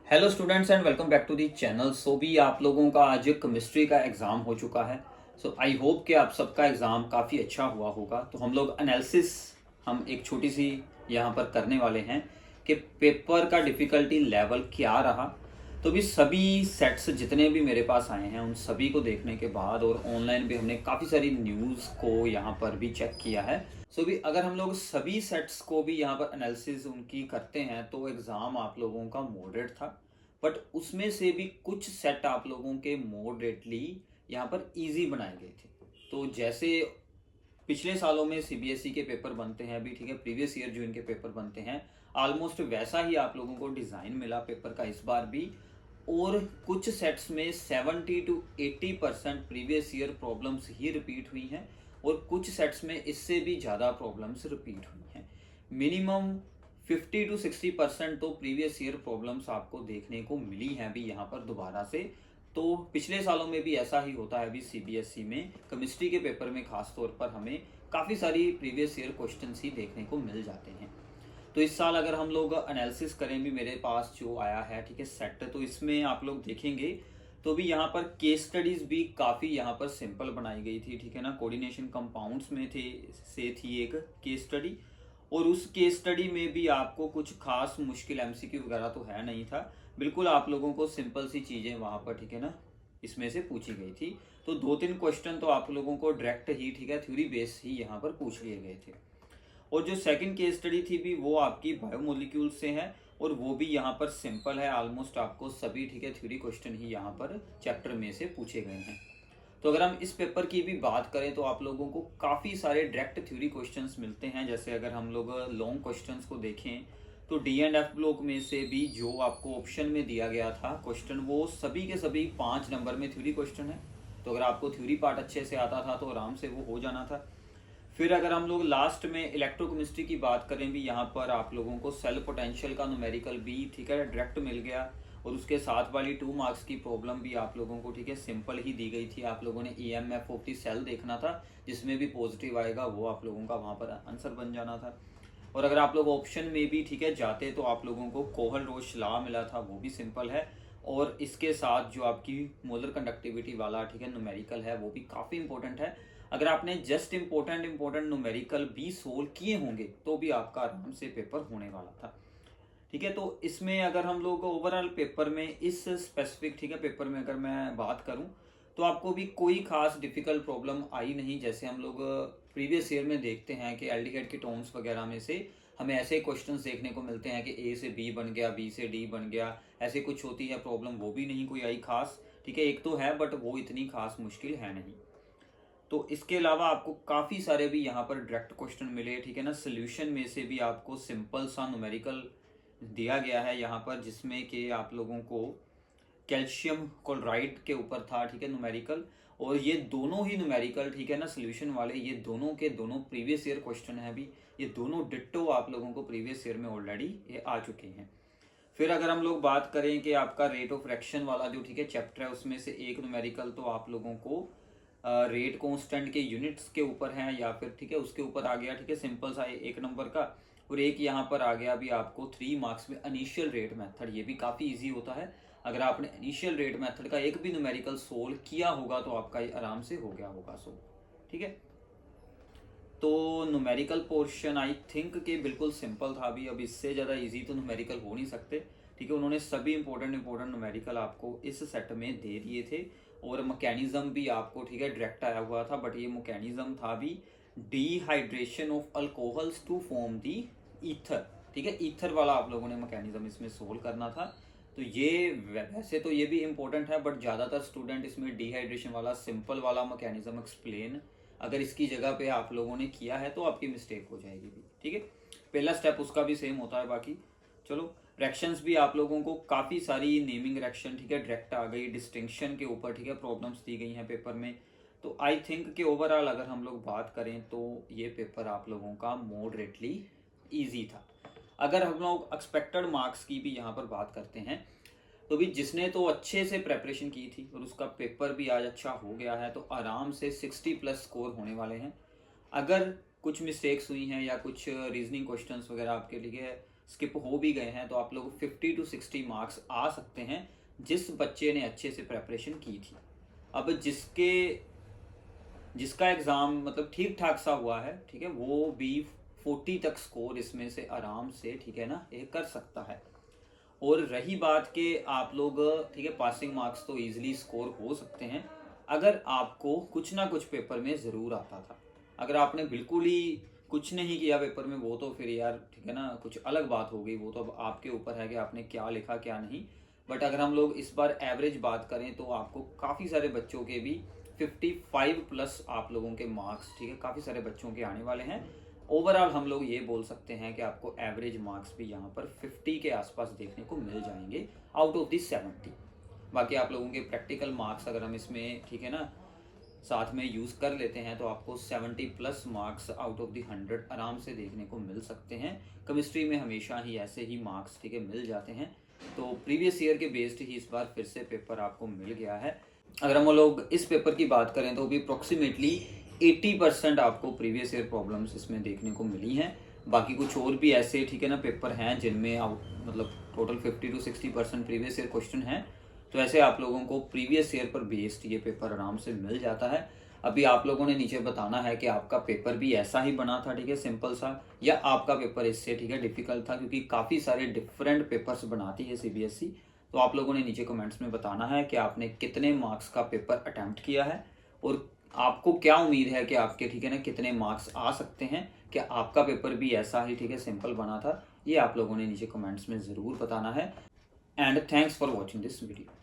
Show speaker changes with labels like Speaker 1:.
Speaker 1: Hello students and welcome back to the channel. So भी आप लोगों का आज केमिस्ट्री का एग्ज़ाम हो चुका है। सो आई होप कि आप सबका एग्ज़ाम काफ़ी अच्छा हुआ होगा। तो हम लोग एनालिसिस हम एक छोटी सी यहाँ पर करने वाले हैं कि पेपर का डिफ़िकल्टी लेवल क्या रहा। तो भी सभी सेट्स जितने भी मेरे पास आए हैं उन सभी को देखने के बाद और ऑनलाइन भी हमने काफ़ी सारी न्यूज़ को यहाँ पर भी चेक किया है। सो भी अगर हम लोग सभी सेट्स को भी यहाँ पर एनालिसिस उनकी करते हैं तो एग्ज़ाम आप लोगों का मॉडरेट था। बट उसमें से भी कुछ सेट आप लोगों के मॉडरेटली यहाँ पर इजी बनाए गए थे। तो जैसे पिछले सालों में सीबीएसई के पेपर बनते हैं अभी, ठीक है, प्रीवियस ईयर जो इनके पेपर बनते हैं ऑलमोस्ट वैसा ही आप लोगों को डिज़ाइन मिला पेपर का इस बार भी। और कुछ सेट्स में 70 to 80% previous year problems he repeat हुई हैं और कुछ सेट्स में इससे भी ज़्यादा प्रॉब्लम्स रिपीट हुई हैं। मिनिमम 50 to 60% तो प्रीवियस ईयर प्रॉब्लम्स आपको देखने को मिली हैं अभी यहाँ पर दोबारा से। तो पिछले सालों में भी ऐसा ही होता है अभी सीबीएसई में केमिस्ट्री के पेपर में खास तौर पर हमें काफ़ी सारी प्रीवियस ईयर क्वेश्चंस ही देखने को मिल जाते हैं। तो इस साल अगर हम लोग एनालिसिस करें भी मेरे पास जो आया है, ठीक है, सेट, तो इसमें आप लोग देखेंगे तो भी यहाँ पर केस स्टडीज भी काफ़ी यहाँ पर सिंपल बनाई गई थी, ठीक है ना। कोऑर्डिनेशन कंपाउंड्स में से थी एक केस स्टडी और उस केस स्टडी में भी आपको कुछ खास मुश्किल एमसीक्यू वगैरह तो है नहीं था। बिल्कुल आप लोगों को सिंपल सी चीज़ें वहाँ पर, ठीक है ना, इसमें से पूछी गई थी। तो 2-3 क्वेश्चन तो आप लोगों को डायरेक्ट ही, ठीक है, थ्योरी बेस ही यहाँ पर पूछ लिए गए थे। और जो सेकंड केस स्टडी थी भी वो आपकी बायोमोलिक्यूल से है और वो भी यहाँ पर सिंपल है। ऑलमोस्ट आपको सभी, ठीक है, थ्योरी क्वेश्चन ही यहाँ पर चैप्टर में से पूछे गए हैं। तो अगर हम इस पेपर की भी बात करें तो आप लोगों को काफ़ी सारे डायरेक्ट थ्योरी क्वेश्चंस मिलते हैं। जैसे अगर हम लोग लॉन्ग क्वेश्चंस को देखें तो डी एंड एफ ब्लॉक में से भी जो आपको ऑप्शन में दिया गया था क्वेश्चन वो सभी के सभी 5 नंबर में थ्योरी क्वेश्चन है। तो अगर आपको थ्योरी पार्ट अच्छे से आता था तो आराम से वो हो जाना था। फिर अगर हम लोग लास्ट में इलेक्ट्रोकेमिस्ट्री की बात करें भी यहाँ पर आप लोगों को सेल पोटेंशियल का न्यूमेरिकल भी, ठीक है, डायरेक्ट मिल गया और उसके साथ वाली 2 मार्क्स की प्रॉब्लम भी आप लोगों को, ठीक है, सिंपल ही दी गई थी। आप लोगों ने ईएमएफ ऑफ दी सेल देखना था जिसमें भी पॉजिटिव आएगा वो आप लोगों का वहाँ पर आंसर बन जाना था। और अगर आप लोग ऑप्शन में भी, ठीक है, जाते तो आप लोगों को कोहल रोश लॉ मिला था, वो भी सिंपल है। और इसके साथ जो आपकी मोलर कंडक्टिविटी वाला, ठीक है, न्यूमेरिकल है वो भी काफ़ी इंपॉर्टेंट है। अगर आपने जस्ट इंपॉर्टेंट न्यूमेरिकल भी सोल्व किए होंगे तो भी आपका आराम से पेपर होने वाला था, ठीक है। तो इसमें अगर हम लोग ओवरऑल पेपर में इस स्पेसिफिक, ठीक है, पेपर में अगर मैं बात करूं तो आपको भी कोई खास डिफिकल्ट प्रॉब्लम आई नहीं। जैसे हम लोग प्रीवियस ईयर में देखते हैं कि एल्डिकेट की टोन्स वगैरह में से हमें ऐसे क्वेश्चंस देखने को मिलते हैं कि ए से बी बन गया, बी से डी बन गया, ऐसे कुछ होती है प्रॉब्लम, वो भी नहीं कोई आई खास, ठीक है। एक तो है बट वो इतनी खास मुश्किल है नहीं। तो इसके अलावा आपको काफ़ी सारे भी यहाँ पर डायरेक्ट क्वेश्चन मिले, ठीक है ना। सोल्यूशन में से भी आपको सिंपल सा न्यूमेरिकल दिया गया है यहाँ पर जिसमें कि आप लोगों को कैल्शियम क्लोराइड के ऊपर था, ठीक है, न्यूमेरिकल। और ये दोनों ही न्यूमेरिकल, ठीक है ना, सोल्यूशन वाले, ये दोनों के दोनों प्रीवियस ईयर क्वेश्चन है अभी। ये दोनों डिट्टो आप लोगों को प्रीवियस ईयर में ऑलरेडी ये आ चुके हैं। फिर अगर हम लोग बात करें कि आपका रेट ऑफ रिएक्शन वाला जो, ठीक है, चैप्टर है उसमें से एक न्यूमेरिकल तो आप लोगों को रेट कांस्टेंट के यूनिट्स के ऊपर है या फिर, ठीक है, उसके ऊपर आ गया, ठीक है, सिंपल सा 1 नंबर का। और एक यहाँ पर आ गया अभी आपको 3 मार्क्स में इनिशियल रेट मेथड, ये भी काफ़ी इजी होता है। अगर आपने इनिशियल रेट मेथड का एक भी न्यूमेरिकल सोल्व किया होगा तो आपका ये आराम से हो गया होगा सोल्व, ठीक है। तो न्यूमेरिकल पोर्शन आई थिंक कि बिल्कुल सिंपल था अभी। अब इससे ज़्यादा इजी तो न्यूमेरिकल हो नहीं सकते, ठीक है। उन्होंने सभी इंपॉर्टेंट न्यूमेरिकल आपको इस सेट में दे दिए थे और मैकेनिज्म भी आपको, ठीक है, डायरेक्ट आया हुआ था। बट ये मैकेनिज्म था भी dehydration of alcohols to form the ether, ठीक है, ईथर वाला आप लोगों ने मैकेनिज्म इसमें सोल्व करना था। तो ये वैसे तो ये भी इंपॉर्टेंट है बट ज़्यादातर स्टूडेंट इसमें डिहाइड्रेशन वाला सिंपल वाला मैकेनिज्म एक्सप्लेन अगर इसकी जगह पे आप लोगों ने किया है तो आपकी मिस्टेक हो जाएगी भी, ठीक है। पहला स्टेप उसका भी सेम होता है। बाकी चलो रिएक्शंस भी आप लोगों को काफ़ी सारी नेमिंग रिएक्शन, ठीक है, डायरेक्ट आ गई, डिस्टिंक्शन के ऊपर, ठीक है, प्रॉब्लम्स दी गई हैं पेपर में। तो आई थिंक कि ओवरऑल अगर हम लोग बात करें तो ये पेपर आप लोगों का मॉडरेटली ईजी था। अगर हम लोग एक्सपेक्टेड मार्क्स की भी यहाँ पर बात करते हैं तो भी जिसने तो अच्छे से प्रेपरेशन की थी और उसका पेपर भी आज अच्छा हो गया है तो आराम से 60+ स्कोर होने वाले हैं। अगर कुछ मिस्टेक्स हुई हैं या कुछ रीजनिंग क्वेश्चंस वगैरह आपके लिए स्किप हो भी गए हैं तो आप लोग 50 to 60 मार्क्स आ सकते हैं जिस बच्चे ने अच्छे से प्रेपरेशन की थी। अब जिसका एग्ज़ाम मतलब ठीक ठाक सा हुआ है, ठीक है, वो भी 40 तक स्कोर इसमें से आराम से, ठीक है ना, ये कर सकता है। और रही बात कि आप लोग, ठीक है, पासिंग मार्क्स तो इजीली स्कोर हो सकते हैं अगर आपको कुछ ना कुछ पेपर में ज़रूर आता था। अगर आपने बिल्कुल ही कुछ नहीं किया पेपर में, वो तो फिर यार, ठीक है ना, कुछ अलग बात हो गई। वो तो अब आपके ऊपर है कि आपने क्या लिखा क्या नहीं। बट अगर हम लोग इस बार एवरेज बात करें तो आपको काफ़ी सारे बच्चों के भी 55 प्लस आप लोगों के मार्क्स, ठीक है, काफ़ी सारे बच्चों के आने वाले हैं। ओवरऑल हम लोग ये बोल सकते हैं कि आपको एवरेज मार्क्स भी यहाँ पर 50 के आसपास देखने को मिल जाएंगे आउट ऑफ दी 70। बाकी आप लोगों के प्रैक्टिकल मार्क्स अगर हम इसमें, ठीक है ना, साथ में यूज़ कर लेते हैं तो आपको 70 plus marks out of the 100 आराम से देखने को मिल सकते हैं। केमिस्ट्री में हमेशा ही ऐसे ही मार्क्स, ठीक है, मिल जाते हैं। तो प्रीवियस ईयर के बेस्ड ही इस बार फिर से पेपर आपको मिल गया है। अगर हम लोग इस पेपर की बात करें तो भी अप्रोक्सीमेटली 80% आपको प्रीवियस ईयर प्रॉब्लम्स इसमें देखने को मिली हैं। बाकी कुछ और भी ऐसे, ठीक है ना, पेपर हैं जिनमें मतलब total 50 to 60% previous year question हैं। तो ऐसे आप लोगों को प्रीवियस ईयर पर बेस्ड ये पेपर आराम से मिल जाता है। अभी आप लोगों ने नीचे बताना है कि आपका पेपर भी ऐसा ही बना था, ठीक है, सिंपल सा, या आपका पेपर इससे, ठीक है, डिफिकल्ट था, क्योंकि काफ़ी सारे डिफरेंट पेपर्स बनाती है सीबीएसई। तो आप लोगों ने नीचे कमेंट्स में बताना है कि आपने कितने मार्क्स का पेपर अटेम्प्ट किया है और आपको क्या उम्मीद है कि आपके, ठीक है ना, कितने मार्क्स आ सकते हैं। क्या आपका पेपर भी ऐसा ही, ठीक है, सिंपल बना था? ये आप लोगों ने नीचे कमेंट्स में ज़रूर बताना है। And thanks for watching this video.